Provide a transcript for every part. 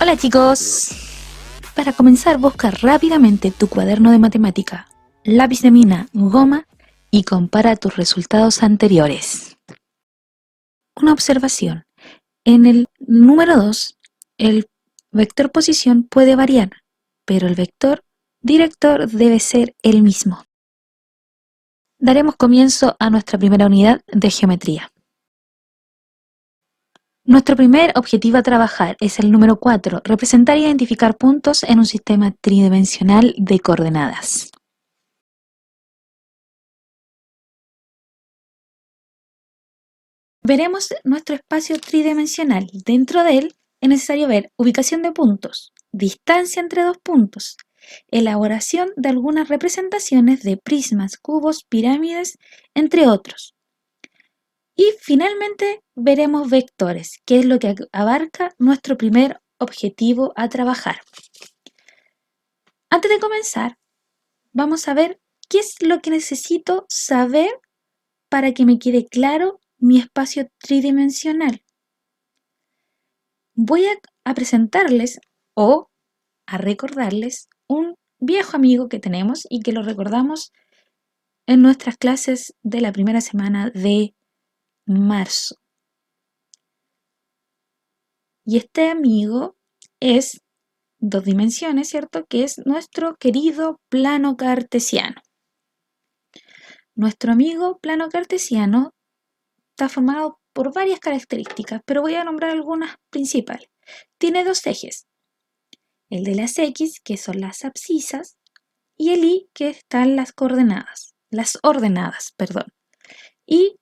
Hola chicos, para comenzar busca rápidamente tu cuaderno de matemática, lápiz de mina, goma y compara tus resultados anteriores. Una observación, en el número 2 el vector posición puede variar, pero el vector director debe ser el mismo. Daremos comienzo a nuestra primera unidad de geometría. Nuestro primer objetivo a trabajar es el número 4, representar e identificar puntos en un sistema tridimensional de coordenadas. Veremos nuestro espacio tridimensional. Dentro de él es necesario ver ubicación de puntos, distancia entre dos puntos, elaboración de algunas representaciones de prismas, cubos, pirámides, entre otros. Y finalmente veremos vectores, que es lo que abarca nuestro primer objetivo a trabajar. Antes de comenzar, vamos a ver qué es lo que necesito saber para que me quede claro mi espacio tridimensional. Voy a presentarles o a recordarles un viejo amigo que tenemos y que lo recordamos en nuestras clases de la primera semana de marzo. Y este amigo es dos dimensiones, ¿cierto? Que es nuestro querido plano cartesiano. Nuestro amigo plano cartesiano está formado por varias características, pero voy a nombrar algunas principales. Tiene dos ejes, el de las X, que son las abscisas, y el Y, que están las ordenadas, perdón. Y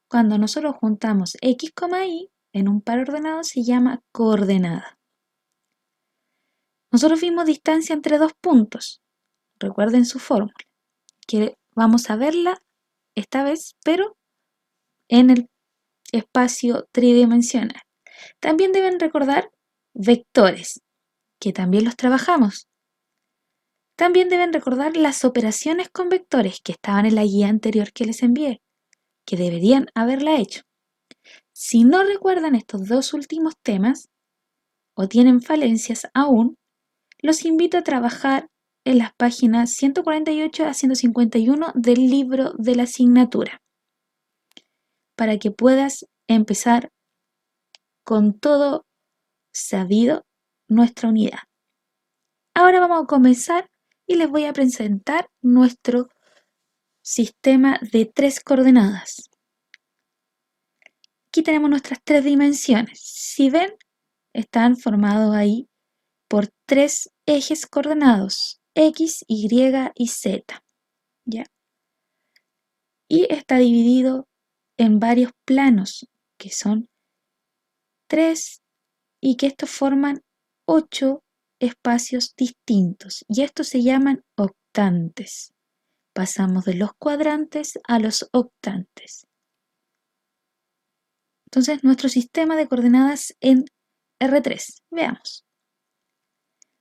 cuando nosotros juntamos X, Y en un par ordenado se llama coordenada. Nosotros vimos distancia entre dos puntos. Recuerden su fórmula, que vamos a verla esta vez, pero en el espacio tridimensional. También deben recordar vectores, que también los trabajamos. También deben recordar las operaciones con vectores que estaban en la guía anterior que les envié, que deberían haberla hecho. Si no recuerdan estos dos últimos temas o tienen falencias aún, los invito a trabajar en las páginas 148 a 151 del libro de la asignatura, para que puedas empezar con todo sabido nuestra unidad. Ahora vamos a comenzar y les voy a presentar nuestro sistema de tres coordenadas. Aquí tenemos nuestras tres dimensiones. Si ven, están formados ahí por tres ejes coordenados, X, Y y Z. ¿Ya? Y está dividido en varios planos, que son 3 y que estos forman 8 espacios distintos. Y estos se llaman octantes. Pasamos de los cuadrantes a los octantes. Entonces, nuestro sistema de coordenadas en R3. Veamos.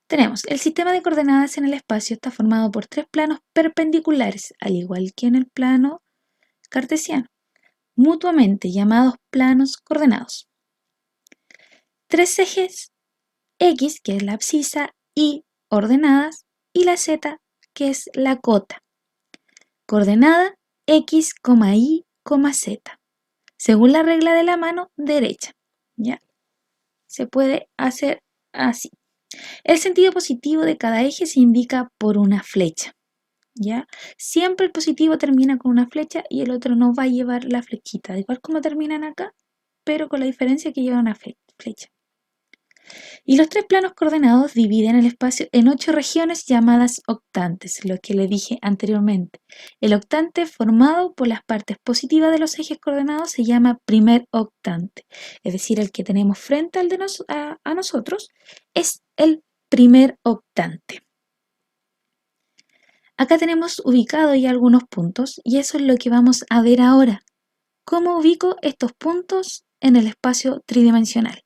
Tenemos el sistema de coordenadas en el espacio está formado por tres planos perpendiculares, al igual que en el plano cartesiano, mutuamente llamados planos coordenados. Tres ejes X, que es la abscisa, Y ordenadas, y la Z, que es la cota. Coordenada X, Y, Z, según la regla de la mano derecha. ¿Ya? Se puede hacer así. El sentido positivo de cada eje se indica por una flecha. ¿Ya? Siempre el positivo termina con una flecha y el otro no va a llevar la flechita, igual como terminan acá, pero con la diferencia que lleva una flecha. Y los tres planos coordenados dividen el espacio en 8 regiones llamadas octantes, lo que le dije anteriormente. El octante formado por las partes positivas de los ejes coordenados se llama primer octante, es decir, el que tenemos frente al de a nosotros es el primer octante. Acá tenemos ubicados ya algunos puntos y eso es lo que vamos a ver ahora. ¿Cómo ubico estos puntos en el espacio tridimensional?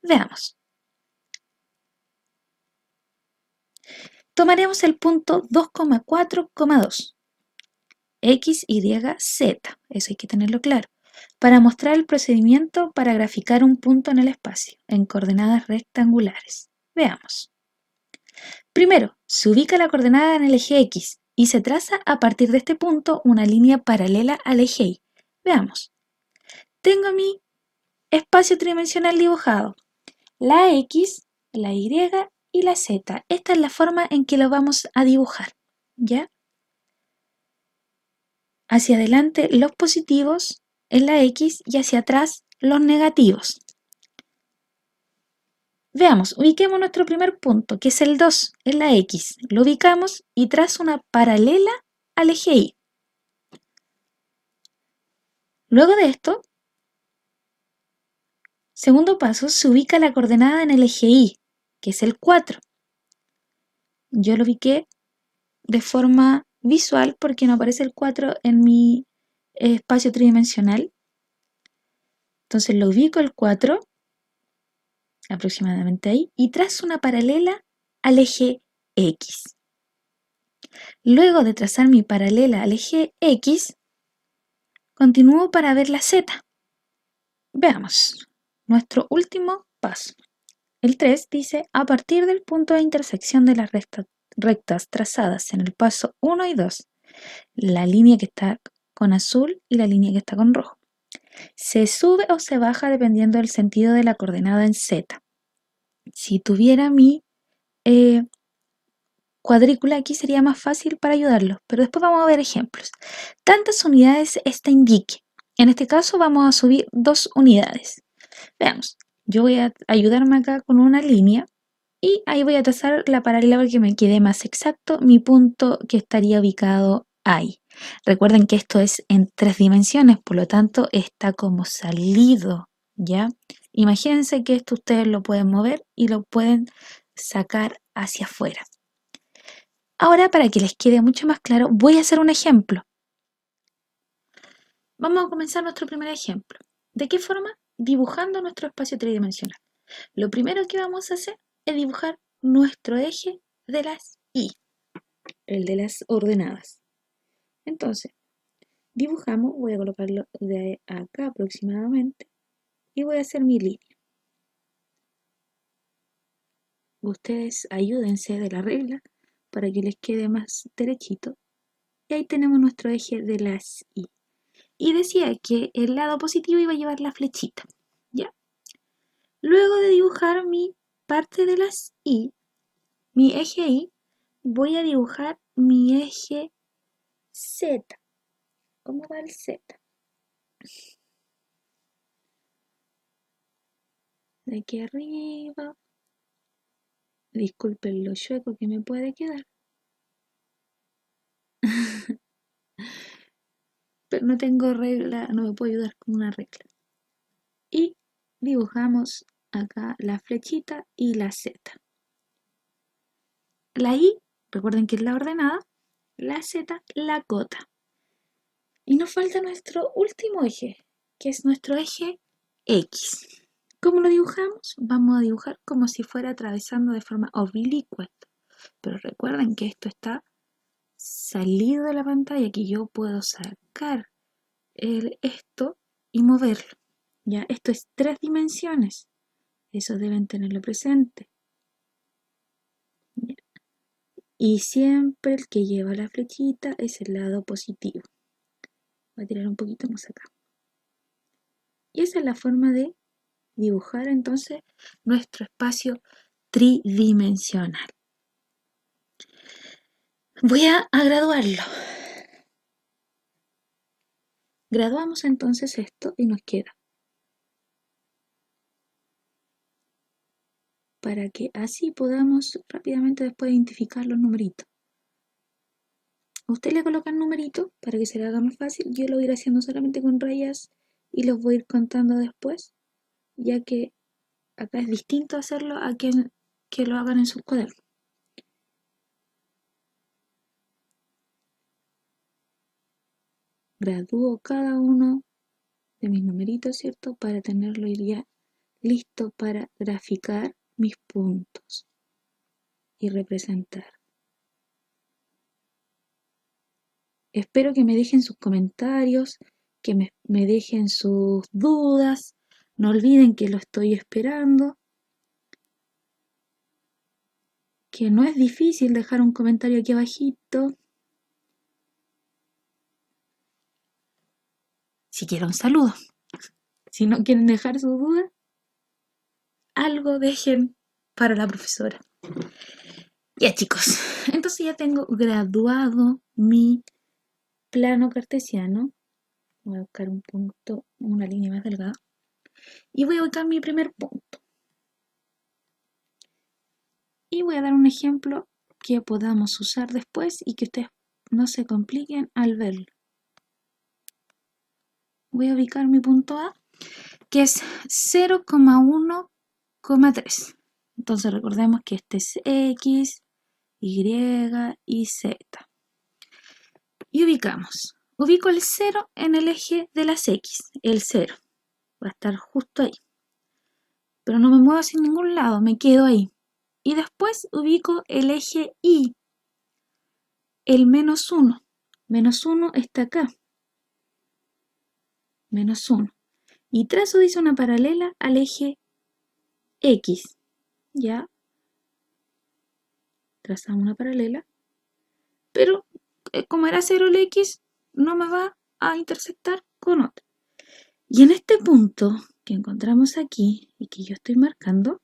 Veamos. Tomaremos el punto 2,4,2. X, Y, Z. Eso hay que tenerlo claro. para mostrar el procedimiento para graficar un punto en el espacio en coordenadas rectangulares. Veamos. Primero, se ubica la coordenada en el eje X y se traza a partir de este punto una línea paralela al eje Y. Veamos. Tengo mi espacio tridimensional dibujado. La X, la Y y la Z. Esta es la forma en que lo vamos a dibujar. ¿Ya? Hacia adelante los positivos en la X y hacia atrás los negativos. Veamos, ubiquemos nuestro primer punto, que es el 2, en la X. Lo ubicamos y trazo una paralela al eje Y. Luego de esto, segundo paso, se ubica la coordenada en el eje Y, que es el 4. Yo lo ubiqué de forma visual porque no aparece el 4 en mi espacio tridimensional. Entonces lo ubico el 4, aproximadamente ahí, y trazo una paralela al eje X. Luego de trazar mi paralela al eje X, continúo para ver la Z. Veamos nuestro último paso. El 3 dice, a partir del punto de intersección de las rectas trazadas en el paso 1 y 2, la línea que está con azul y la línea que está con rojo, se sube o se baja dependiendo del sentido de la coordenada en Z. Si tuviera mi cuadrícula aquí sería más fácil para ayudarlos, pero después vamos a ver ejemplos. ¿Tantas unidades esta indique? En este caso vamos a subir 2 unidades. Veamos, yo voy a ayudarme acá con una línea y ahí voy a trazar la paralela para que me quede más exacto mi punto que estaría ubicado ahí. Recuerden que esto es en 3 dimensiones, por lo tanto está como salido, ¿ya? Imagínense que esto ustedes lo pueden mover y lo pueden sacar hacia afuera. Ahora, para que les quede mucho más claro, voy a hacer un ejemplo. Vamos a comenzar nuestro primer ejemplo. ¿De qué forma? Dibujando nuestro espacio tridimensional. Lo primero que vamos a hacer es dibujar nuestro eje de las Y, el de las ordenadas. Entonces, dibujamos, voy a colocarlo de acá aproximadamente y voy a hacer mi línea. Ustedes ayúdense de la regla para que les quede más derechito. Y ahí tenemos nuestro eje de las Y. Y decía que el lado positivo iba a llevar la flechita, ¿ya? Luego de dibujar mi parte de las Y, mi eje Y, voy a dibujar mi eje Z. ¿Cómo va el Z? De aquí arriba. Disculpen lo chueco que me puede quedar. Pero no tengo regla, no me puedo ayudar con una regla. Y dibujamos acá la flechita y la Z. La Y, recuerden que es la ordenada, la Z, la cota. Y nos falta nuestro último eje, que es nuestro eje X. ¿Cómo lo dibujamos? Vamos a dibujar como si fuera atravesando de forma oblicua. Pero recuerden que esto está salido de la pantalla, que yo puedo sacar esto y moverlo. ¿Ya? Esto es 3 dimensiones. Eso deben tenerlo presente. ¿Ya? Y siempre el que lleva la flechita es el lado positivo. Voy a tirar un poquito más acá. Y esa es la forma de dibujar entonces nuestro espacio tridimensional. Voy a graduarlo. Graduamos entonces esto y nos queda. Para que así podamos rápidamente después identificar los numeritos. Usted le coloca el numerito para que se le haga más fácil. Yo lo voy a ir haciendo solamente con rayas y los voy a ir contando después, ya que acá es distinto hacerlo a que lo hagan en sus cuadernos. Gradúo cada uno de mis numeritos, ¿cierto? Para tenerlo ya listo para graficar mis puntos y representar. Espero que me dejen sus comentarios, que me dejen sus dudas. No olviden que lo estoy esperando. Que no es difícil dejar un comentario aquí abajito. Si quieren un saludo. Si no quieren dejar su duda, algo dejen para la profesora. Ya chicos, entonces ya tengo graduado mi plano cartesiano. Voy a buscar un punto, una línea más delgada. Y voy a buscar mi primer punto. Y voy a dar un ejemplo que podamos usar después y que ustedes no se compliquen al verlo. Voy a ubicar mi punto A, que es 0,1,3. Entonces recordemos que este es X, Y y Z. Y ubicamos. Ubico el 0 en el eje de las X, el 0. Va a estar justo ahí. Pero no me muevo hacia ningún lado, me quedo ahí. Y después ubico el eje Y, el menos 1. Menos 1 está acá. Menos 1. Y trazo, dice, una paralela al eje X. Ya. Trazamos una paralela. Pero como era 0 el X, no me va a intersectar con otra. Y en este punto que encontramos aquí y que yo estoy marcando,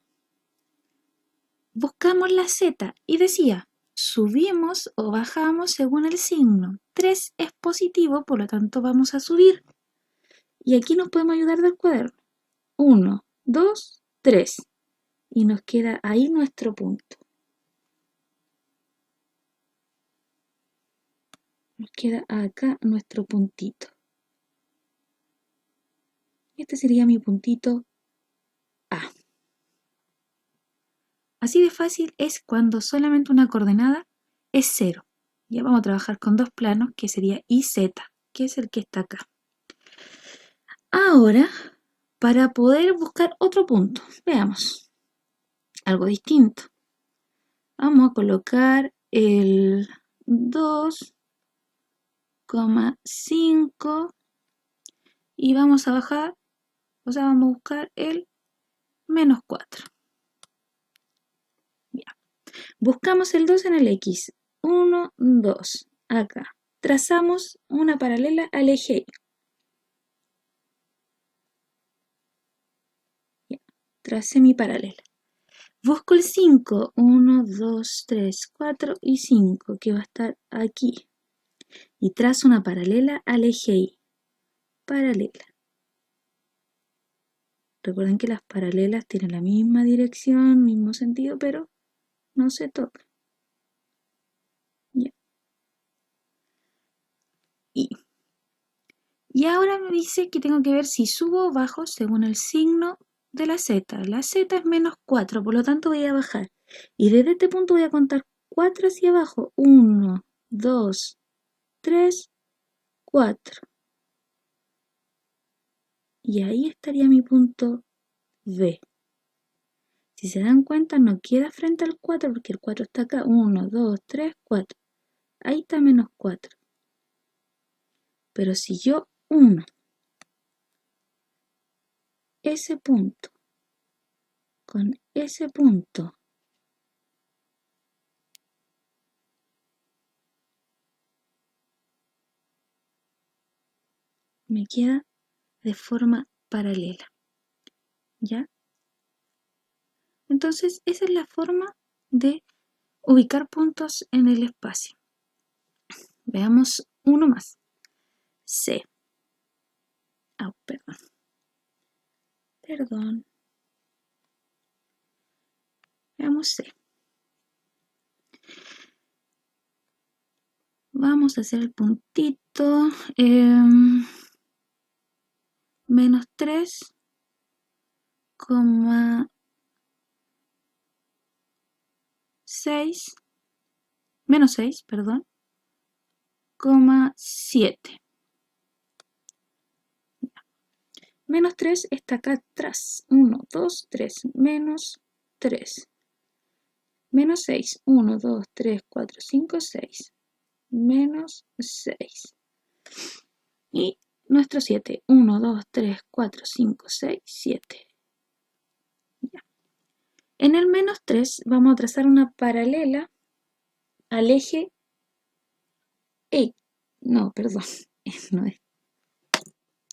buscamos la Z y decía, subimos o bajamos según el signo. 3 es positivo, por lo tanto vamos a subir. Y aquí nos podemos ayudar del cuaderno. 1, 2, 3. Y nos queda ahí nuestro punto. Nos queda acá nuestro puntito. Este sería mi puntito A. Así de fácil es cuando solamente una coordenada es 0. Ya vamos a trabajar con dos planos, que sería Y, Z, que es el que está acá. Ahora, para poder buscar otro punto, veamos, algo distinto. Vamos a colocar el 2,5 y vamos a bajar, o sea, vamos a buscar el menos 4. Ya. Buscamos el 2 en el X. 1, 2. Acá. Trazamos una paralela al eje Y. Ya. Tracé mi paralela. Busco el 5. 1, 2, 3, 4 y 5, que va a estar aquí. Y trazo una paralela al eje Y. Paralela. Recuerden que las paralelas tienen la misma dirección, mismo sentido, pero no se tocan. Ya. Y ahora me dice que tengo que ver si subo o bajo según el signo de la Z. La Z es menos 4, por lo tanto voy a bajar. Y desde este punto voy a contar 4 hacia abajo. 1, 2, 3, 4. Y ahí estaría mi punto B. Si se dan cuenta, no queda frente al 4 porque el 4 está acá. 1, 2, 3, 4. Ahí está menos 4. Pero si yo uno ese punto con ese punto, me queda de forma paralela. ¿Ya? Entonces, esa es la forma de ubicar puntos en el espacio. Veamos uno más. C. Ah, perdón. Perdón. Veamos C. Vamos a hacer el puntito. Menos 3,6. Menos 6, perdón. 7. Menos 3 está acá atrás. 1, 2, 3. Menos 3. Menos 6. 1, 2, 3, 4, 5, 6. Menos 6. Y nuestro 7. 1, 2, 3, 4, 5, 6, 7. Ya. En el menos 3 vamos a trazar una paralela al eje E. No, perdón. No es.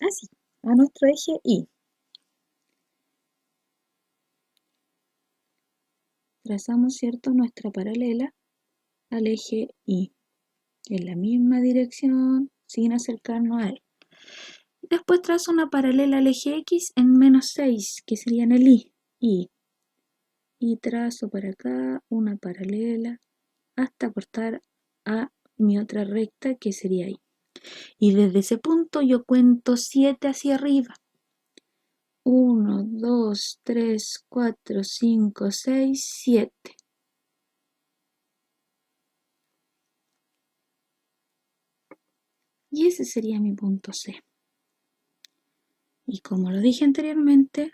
Así, a nuestro eje Y. Trazamos, ¿cierto?, nuestra paralela al eje Y. En la misma dirección, sin acercarnos a él. Después trazo una paralela al eje X en menos 6, que sería en el Y. Y trazo para acá una paralela hasta cortar a mi otra recta, que sería ahí. Y desde ese punto yo cuento 7 hacia arriba. 1, 2, 3, 4, 5, 6, 7. Y ese sería mi punto C. Y como lo dije anteriormente,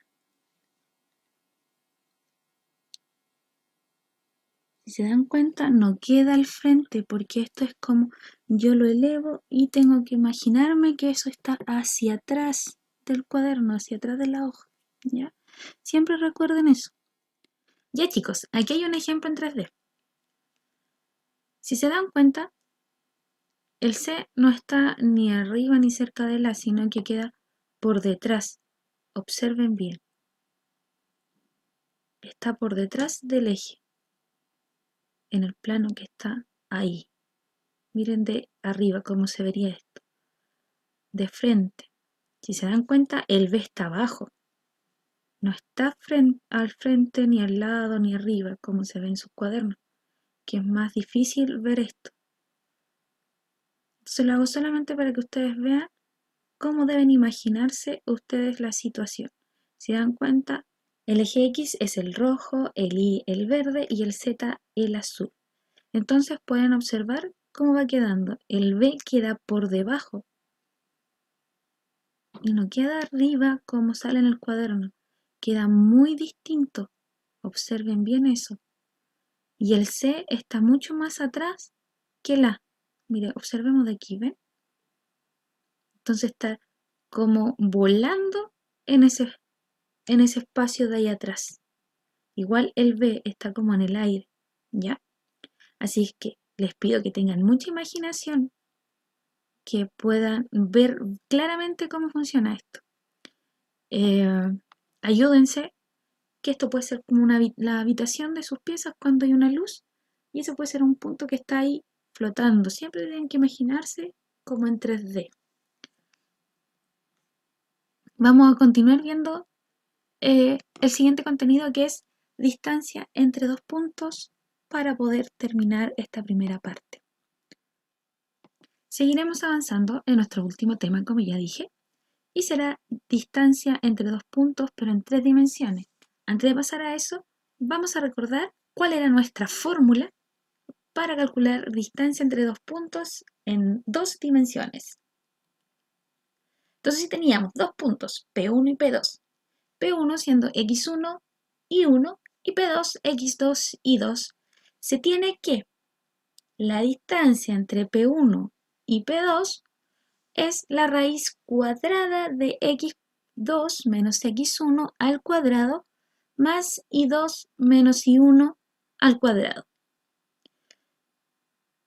si se dan cuenta, no queda al frente, porque esto es como yo lo elevo y tengo que imaginarme que eso está hacia atrás del cuaderno, hacia atrás de la hoja, ¿ya? Siempre recuerden eso. Ya, chicos, aquí hay un ejemplo en 3D. Si se dan cuenta, el C no está ni arriba ni cerca de la, sino que queda por detrás. Observen bien. Está por detrás del eje, en el plano que está ahí. Miren de arriba cómo se vería esto. De frente. Si se dan cuenta, el B está abajo. No está al frente, ni al lado, ni arriba, como se ve en sus cuadernos, que es más difícil ver esto. Se lo hago solamente para que ustedes vean cómo deben imaginarse ustedes la situación. Si dan cuenta, el eje X es el rojo, el Y el verde y el Z el azul. Entonces pueden observar cómo va quedando. El B queda por debajo y no queda arriba como sale en el cuaderno. Queda muy distinto. Observen bien eso. Y el C está mucho más atrás que el A. Mire, observemos de aquí, ¿ven? Entonces está como volando en ese espacio de ahí atrás. Igual el B está como en el aire, ¿ya? Así es que les pido que tengan mucha imaginación, que puedan ver claramente cómo funciona esto. Ayúdense, que esto puede ser como la habitación de sus piezas cuando hay una luz, y eso puede ser un punto que está ahí flotando. Siempre tienen que imaginarse como en 3D. Vamos a continuar viendo el siguiente contenido, que es distancia entre dos puntos, para poder terminar esta primera parte. Seguiremos avanzando en nuestro último tema, como ya dije, y será distancia entre dos puntos, pero en 3 dimensiones. Antes de pasar a eso, vamos a recordar cuál era nuestra fórmula para calcular distancia entre dos puntos en 2 dimensiones. Entonces, si teníamos dos puntos, P1 y P2, P1 siendo X1 y 1 y P2 X2 y 2, se tiene que la distancia entre P1 y P2 es la raíz cuadrada de X2 menos X1 al cuadrado más Y2 menos Y1 al cuadrado.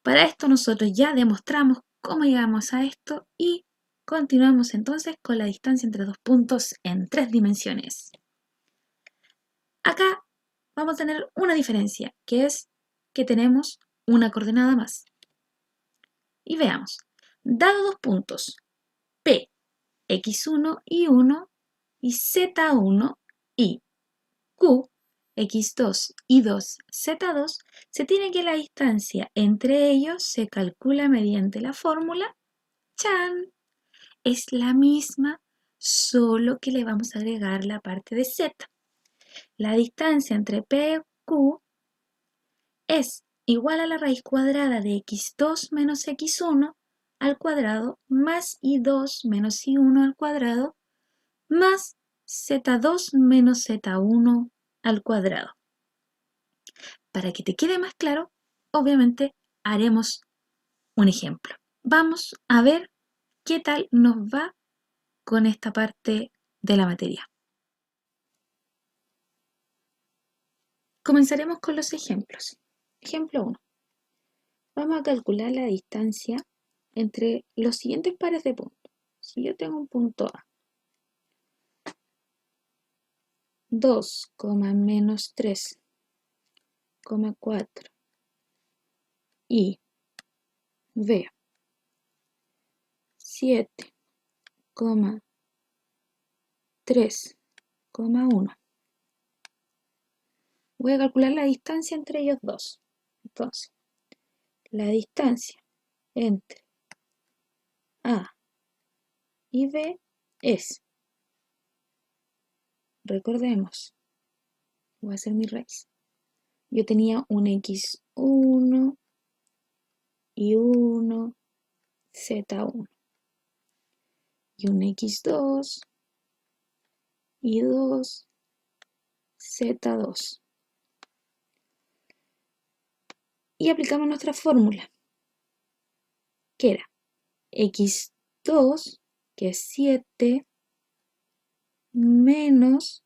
Para esto nosotros ya demostramos cómo llegamos a esto y continuamos entonces con la distancia entre dos puntos en 3 dimensiones. Acá vamos a tener una diferencia, que es que tenemos una coordenada más. Y veamos, dado dos puntos P, X1 y 1 y Z1 y Q, X2 y 2, Z2, se tiene que la distancia entre ellos se calcula mediante la fórmula ¡chan! Es la misma, solo que le vamos a agregar la parte de Z. La distancia entre P y Q es igual a la raíz cuadrada de X2 menos X1 al cuadrado más Y2 menos Y1 al cuadrado más Z2 menos Z1 al cuadrado. Para que te quede más claro, obviamente haremos un ejemplo. Vamos a ver qué tal nos va con esta parte de la materia. Comenzaremos con los ejemplos. Ejemplo 1. Vamos a calcular la distancia entre los siguientes pares de puntos. Si yo tengo un punto A, 2, menos 3, 4 y B, 7, 3, 1. Voy a calcular la distancia entre ellos dos. Entonces, la distancia entre A y B es, recordemos, voy a hacer mi raíz. Yo tenía un x1 y 1, z1. Y un x2 y 2, z2. Y aplicamos nuestra fórmula, que era x2, que es 7, menos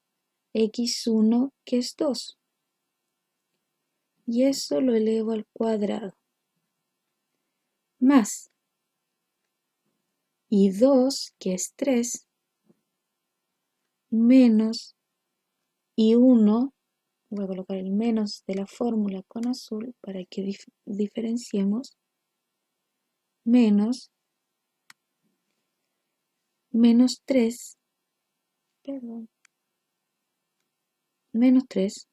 x1, que es 2. Y eso lo elevo al cuadrado. Más y2, que es 3, menos y1, voy a colocar el menos de la fórmula con azul para que diferenciemos, menos 3, perdón, menos 3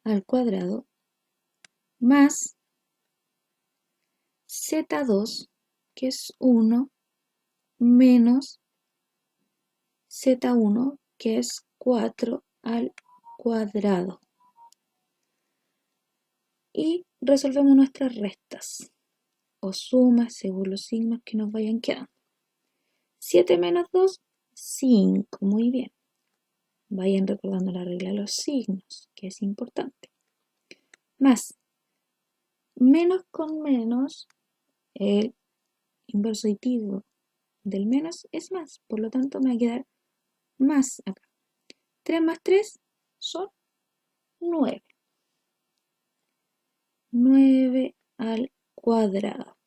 al cuadrado, más z2, que es 1, menos z1, que es 4 al cuadrado. Y resolvemos nuestras restas o sumas según los signos que nos vayan quedando. 7 menos 2, 5. Muy bien. Vayan recordando la regla de los signos, que es importante. Más menos con menos, el inverso aditivo del menos es más. Por lo tanto, me va a quedar más acá. 3 más 3 son 9. 9 al cuadrado.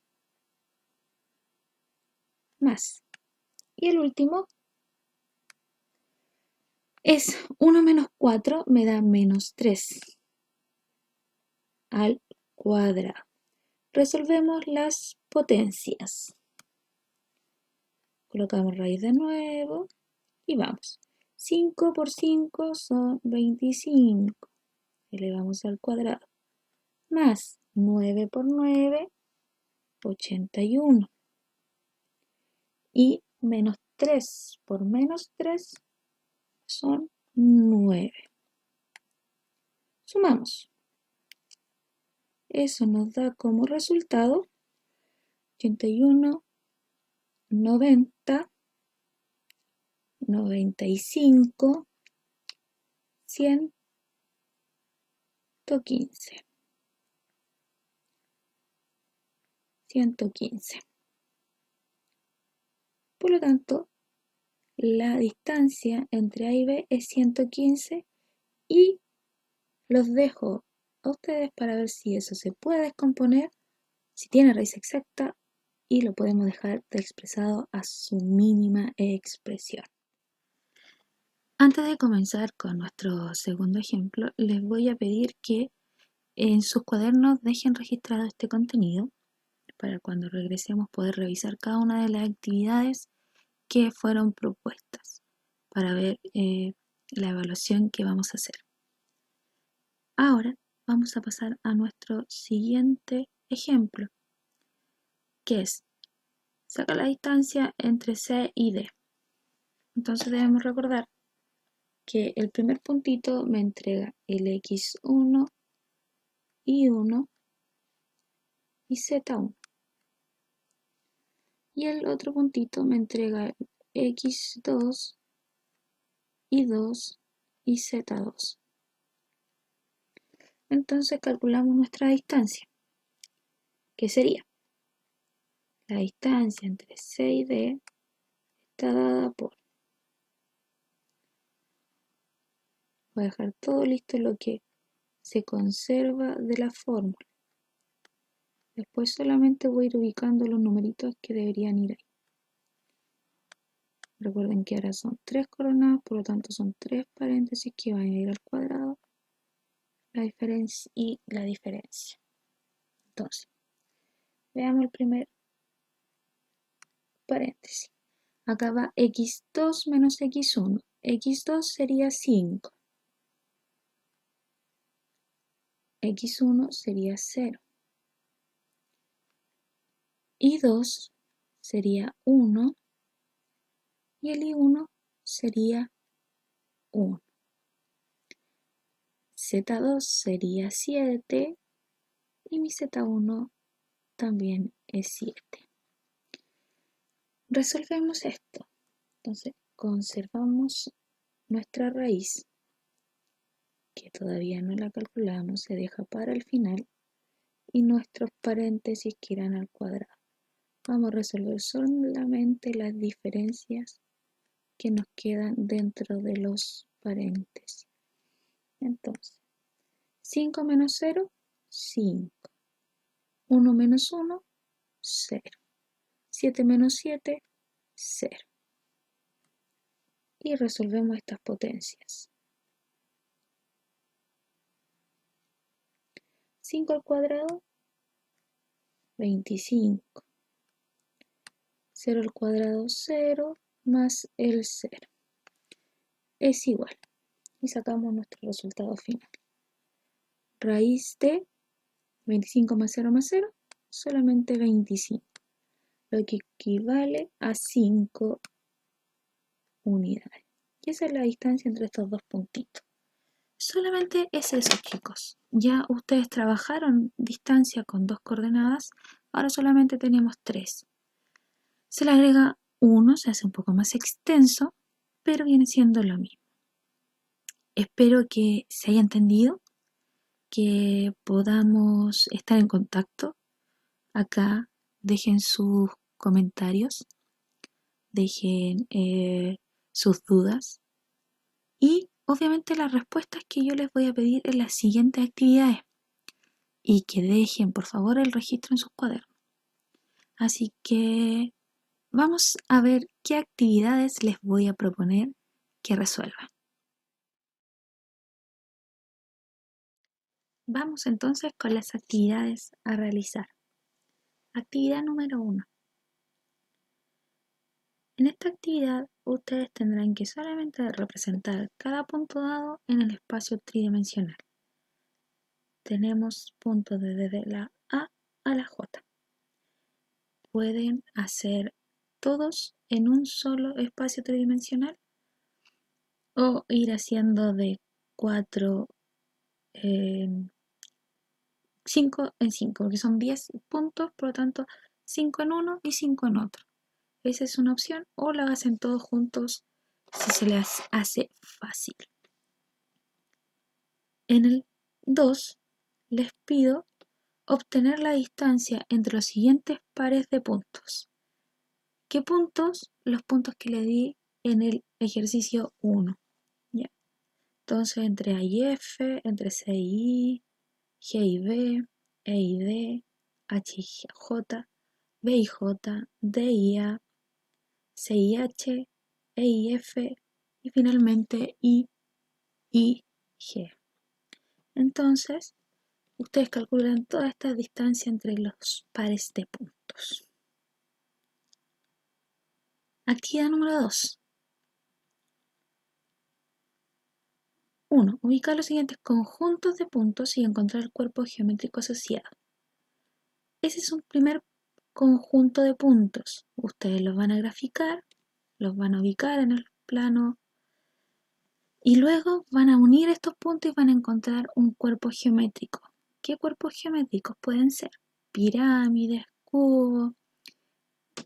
Más. Y el último es 1 menos 4 me da menos 3 al cuadrado. Resolvemos las potencias. Colocamos raíz de nuevo y vamos. 5 por 5 son 25. Elevamos al cuadrado. Más 9 por 9, 81. Y menos 3 por menos 3 son 9. Sumamos. Eso nos da como resultado 81, 90, 95, 115. 115. Por lo tanto, la distancia entre A y B es 115 y los dejo a ustedes para ver si eso se puede descomponer, si tiene raíz exacta y lo podemos dejar expresado a su mínima expresión. Antes de comenzar con nuestro segundo ejemplo, les voy a pedir que en sus cuadernos dejen registrado este contenido para cuando regresemos poder revisar cada una de las actividades que fueron propuestas para ver la evaluación que vamos a hacer. Ahora vamos a pasar a nuestro siguiente ejemplo, que es sacar la distancia entre C y D. Entonces debemos recordar que el primer puntito me entrega el x1, y1 y z1. Y el otro puntito me entrega x2, y2 y z2. Entonces calculamos nuestra distancia, que sería La distancia entre C y D está dada por... Voy a dejar todo listo lo que se conserva de la fórmula. Después solamente voy a ir ubicando los numeritos que deberían ir ahí. Recuerden que ahora son 3 coordenadas, por lo tanto son 3 paréntesis que van a ir al cuadrado, la diferencia y la diferencia. Entonces, veamos el primer paréntesis. Acá va x2 menos x1. x2 sería 5. x1 sería 0. y2 sería 1. Y el y1 sería 1. z2 sería 7. Y mi z1 también es 7. Resolvemos esto. Entonces, conservamos nuestra raíz, que todavía no la calculamos, se deja para el final, y nuestros paréntesis que irán al cuadrado. Vamos a resolver solamente las diferencias que nos quedan dentro de los paréntesis. Entonces, 5 menos 0, 5. 1 menos 1, 0. 7 menos 7, 0. Y resolvemos estas potencias. 5 al cuadrado, 25. 0 al cuadrado, 0, más el 0. Es igual. Y sacamos nuestro resultado final. Raíz de 25 más 0, solamente 25. Lo que equivale a 5 unidades. Y esa es la distancia entre estos dos puntitos. Solamente es eso, chicos. Ya ustedes trabajaron distancia con 2 coordenadas, ahora solamente tenemos 3. Se le agrega 1, se hace un poco más extenso, pero viene siendo lo mismo. Espero que se haya entendido, que podamos estar en contacto. Acá dejen sus comentarios, dejen sus dudas y obviamente las respuestas que yo les voy a pedir en las siguientes actividades, y que dejen por favor el registro en sus cuadernos. Así que vamos a ver qué actividades les voy a proponer que resuelvan. Vamos entonces con las actividades a realizar. Actividad número 1. En esta actividad ustedes tendrán que solamente representar cada punto dado en el espacio tridimensional. Tenemos puntos desde la A a la J. Pueden hacer todos en un solo espacio tridimensional o ir haciendo de 4 5 en 5, porque son 10 puntos, por lo tanto 5 en uno y 5 en otro. Esa es una opción, o la hacen todos juntos si se les hace fácil. En el 2 les pido obtener la distancia entre los siguientes pares de puntos. ¿Qué puntos? Los puntos que le di en el ejercicio 1. ¿Ya? Entonces entre A y F, entre C y I, G y B, E y D, H y J, B y J, D y A, C y H, E y F y finalmente I y G. Entonces, ustedes calculan toda esta distancia entre los pares de puntos. Actividad número 2. 1. Ubicar los siguientes conjuntos de puntos y encontrar el cuerpo geométrico asociado. Ese es un primer conjunto de puntos. Ustedes los van a graficar, los van a ubicar en el plano y luego van a unir estos puntos y van a encontrar un cuerpo geométrico. ¿Qué cuerpos geométricos pueden ser? Pirámides, cubos,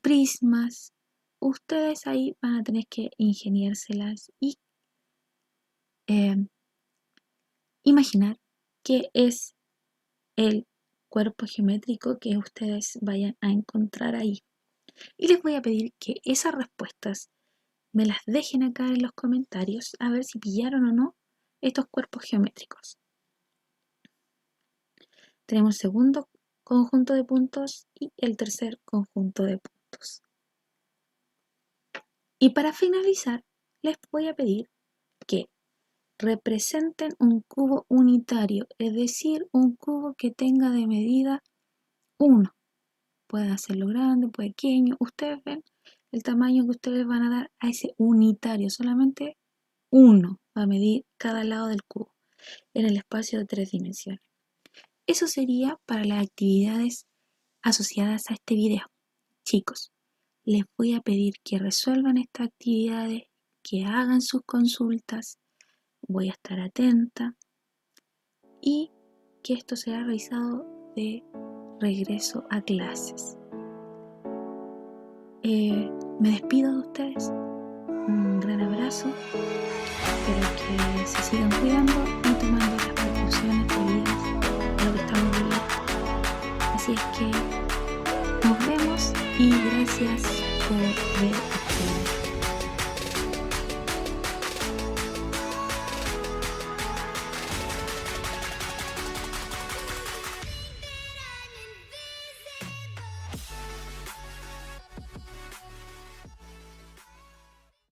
prismas. Ustedes ahí van a tener que ingeniárselas y imaginar qué es el cuerpo geométrico que ustedes vayan a encontrar ahí. Y les voy a pedir que esas respuestas me las dejen acá en los comentarios a ver si pillaron o no estos cuerpos geométricos. Tenemos el segundo conjunto de puntos y el tercer conjunto de puntos. Y para finalizar, les voy a pedir que representen un cubo unitario, es decir, un cubo que tenga de medida 1. Pueden hacerlo grande, pequeño. Ustedes ven el tamaño que ustedes van a dar a ese unitario. Solamente 1 va a medir cada lado del cubo en el espacio de 3 dimensiones. Eso sería para las actividades asociadas a este video. Chicos, les voy a pedir que resuelvan estas actividades, que hagan sus consultas. Voy a estar atenta y que esto será realizado de regreso a clases. Me despido de ustedes. Un gran abrazo. Espero que se sigan cuidando y tomando las precauciones debidas a lo que estamos viviendo. Así es que nos vemos y gracias por ver este video.